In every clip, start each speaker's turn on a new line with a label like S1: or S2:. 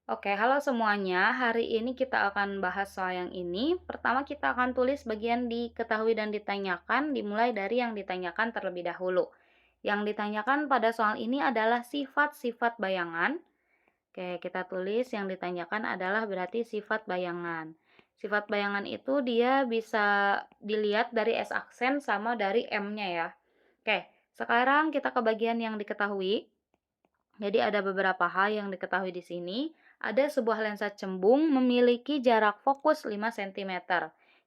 S1: Oke, halo semuanya. Hari ini kita akan bahas soal yang ini. Pertama, kita akan tulis bagian diketahui dan ditanyakan, dimulai dari yang ditanyakan terlebih dahulu. Yang ditanyakan pada soal ini adalah sifat-sifat bayangan. Oke, kita tulis yang ditanyakan adalah berarti sifat bayangan. Sifat bayangan itu dia bisa dilihat dari S aksen sama dari M-nya ya. Oke, sekarang kita ke bagian yang diketahui. Jadi ada beberapa hal yang diketahui di sini. Ada sebuah lensa cembung memiliki jarak fokus 5 cm.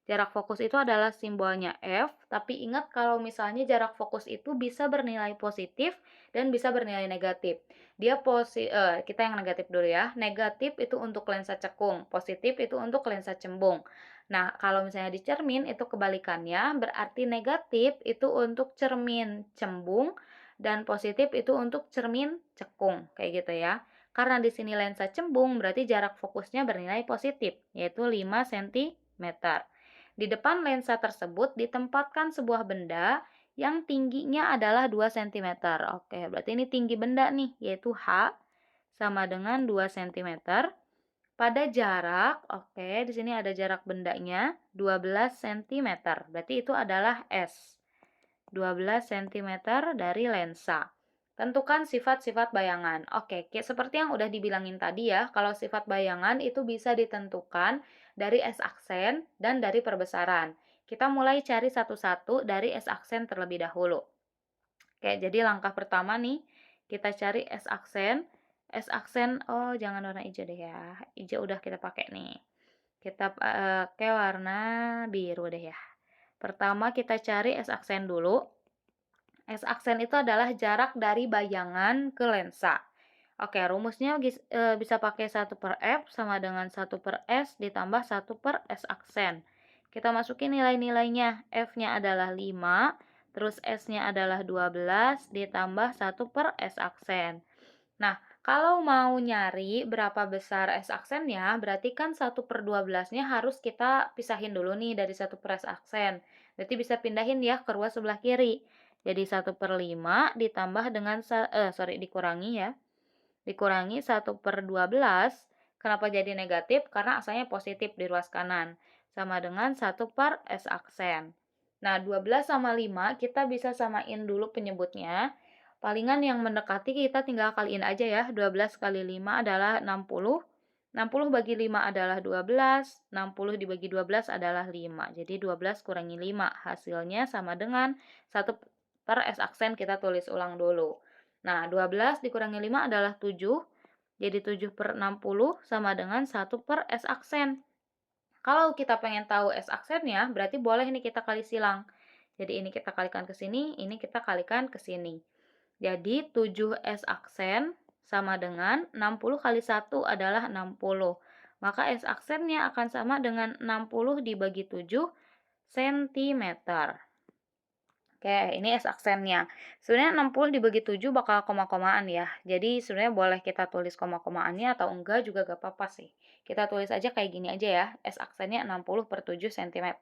S1: Jarak fokus itu adalah simbolnya F, tapi ingat kalau misalnya jarak fokus itu bisa bernilai positif dan bisa bernilai negatif. Kita yang negatif dulu ya. Negatif itu untuk lensa cekung, positif itu untuk lensa cembung. Nah, kalau misalnya di cermin itu kebalikannya, berarti negatif itu untuk cermin cembung dan positif itu untuk cermin cekung, kayak gitu ya. Karena di sini lensa cembung, berarti jarak fokusnya bernilai positif, yaitu 5 cm. Di depan lensa tersebut ditempatkan sebuah benda yang tingginya adalah 2 cm. Oke, berarti ini tinggi benda nih, yaitu H sama dengan 2 cm. Pada jarak, oke, di sini ada jarak bendanya 12 cm. Berarti itu adalah S. 12 cm dari lensa. Tentukan sifat-sifat bayangan. Oke, seperti yang udah dibilangin tadi ya, kalau sifat bayangan itu bisa ditentukan dari S aksen dan dari perbesaran. Kita mulai cari satu-satu dari S aksen terlebih dahulu. Oke, jadi langkah pertama nih, kita cari S aksen. S aksen, oh jangan warna hijau deh ya. Hijau udah kita pakai nih. Kita pakai warna biru deh ya. Pertama kita cari S aksen dulu. S aksen itu adalah jarak dari bayangan ke lensa. Oke, rumusnya bisa pakai 1/F sama dengan 1/S ditambah 1/S aksen. Kita masukin nilai-nilainya. F-nya adalah 5, terus S-nya adalah 12, ditambah 1/S aksen. Nah, kalau mau nyari berapa besar S aksennya, berarti kan 1/12-nya harus kita pisahin dulu nih dari 1/S aksen. Berarti bisa pindahin ya ke ruas sebelah kiri. Jadi 1/5 ditambah dengan, dikurangi ya. Dikurangi 1/12. Kenapa jadi negatif? Karena asalnya positif di ruas kanan. Sama dengan 1/S aksen. Nah, 12 sama 5 kita bisa samain dulu penyebutnya. Palingan yang mendekati kita tinggal kaliin aja ya. 12 kali 5 adalah 60. 60 bagi 5 adalah 12. 60 dibagi 12 adalah 5. Jadi 12 kurangi 5. Hasilnya sama dengan 1/S aksen, kita tulis ulang dulu. Nah, 12 dikurangi 5 adalah 7. Jadi 7/60 sama dengan 1/S aksen. Kalau kita pengen tahu S aksennya, berarti boleh nih kita kali silang. Jadi ini kita kalikan ke sini, ini kita kalikan ke sini. Jadi 7S aksen sama dengan 60 kali 1 adalah 60. Maka S aksennya akan sama dengan 60 dibagi 7 cm. Oke, ini S aksennya. Sebenarnya 60 dibagi 7 bakal koma-komaan ya. Jadi sebenarnya boleh kita tulis koma-komaannya atau enggak juga gak apa-apa sih. Kita tulis aja kayak gini aja ya. S aksennya 60/7 cm.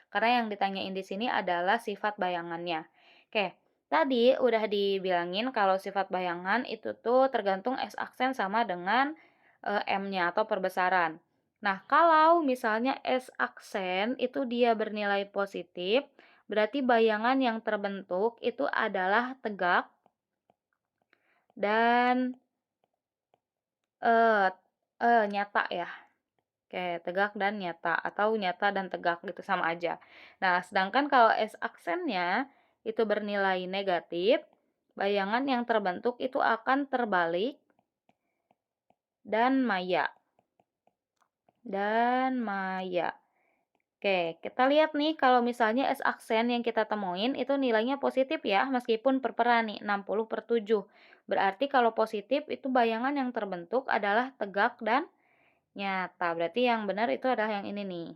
S1: Karena yang ditanyain di sini adalah sifat bayangannya. Oke, tadi udah dibilangin kalau sifat bayangan itu tuh tergantung S aksen sama dengan M-nya atau perbesaran. Nah, kalau misalnya S aksen itu dia bernilai positif, berarti bayangan yang terbentuk itu adalah tegak dan eh, nyata ya. Oke, tegak dan nyata atau nyata dan tegak gitu sama aja. Nah, sedangkan kalau S aksennya itu bernilai negatif, bayangan yang terbentuk itu akan terbalik dan maya. Dan maya. Oke, kita lihat nih kalau misalnya S aksen yang kita temuin itu nilainya positif ya, meskipun perperan nih, 60/7. Berarti kalau positif itu bayangan yang terbentuk adalah tegak dan nyata. Berarti yang benar itu adalah yang ini nih.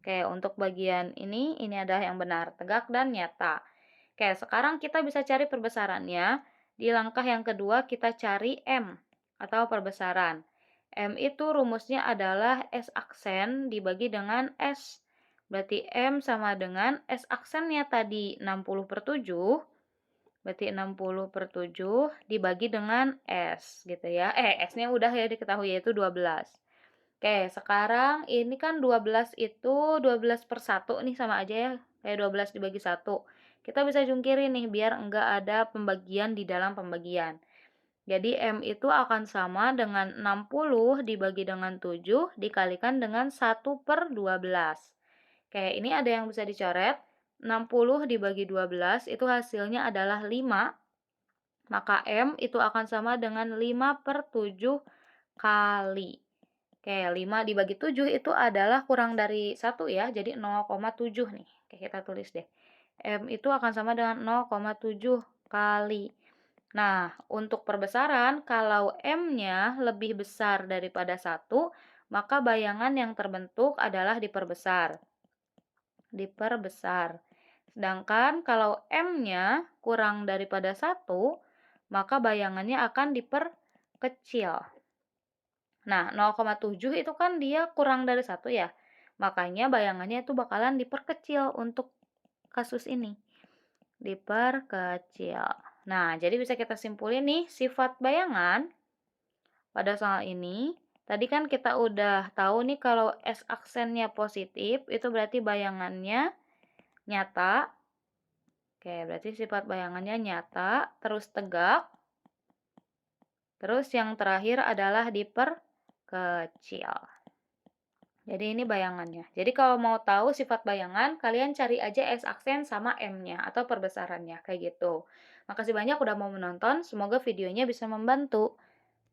S1: Oke, untuk bagian ini adalah yang benar, tegak dan nyata. Oke, sekarang kita bisa cari perbesarannya. Di langkah yang kedua kita cari M atau perbesaran. M itu rumusnya adalah S aksen dibagi dengan S. Berarti M sama dengan S aksennya tadi 60/7. Berarti 60/7 dibagi dengan S gitu ya. S-nya udah ya diketahui yaitu 12. Oke, sekarang ini kan 12 itu 12/1 nih sama aja ya, kayak 12 dibagi 1. Kita bisa jungkirin nih biar enggak ada pembagian di dalam pembagian. Jadi M itu akan sama dengan 60 dibagi dengan 7 dikalikan dengan 1/12. Oke, ini ada yang bisa dicoret. 60 dibagi 12 itu hasilnya adalah 5, maka M itu akan sama dengan 5/7 kali. Oke, 5 dibagi 7 itu adalah kurang dari 1 ya, jadi 0,7 nih. Oke, kita tulis deh. M itu akan sama dengan 0,7 kali. Nah, untuk perbesaran, kalau M-nya lebih besar daripada 1, maka bayangan yang terbentuk adalah diperbesar. Sedangkan kalau M-nya kurang daripada 1, maka bayangannya akan diperkecil. Nah, 0,7 itu kan dia kurang dari 1 ya. Makanya bayangannya itu bakalan diperkecil untuk kasus ini. Diperkecil. Nah, jadi bisa kita simpulin nih, sifat bayangan pada soal ini. Tadi kan kita udah tahu nih kalau S aksennya positif, itu berarti bayangannya nyata. Oke, berarti sifat bayangannya nyata, terus tegak. Terus yang terakhir adalah diperkecil. Jadi ini bayangannya. Jadi kalau mau tahu sifat bayangan, kalian cari aja S aksen sama M-nya atau perbesarannya, kayak gitu. Makasih banyak udah mau menonton, semoga videonya bisa membantu.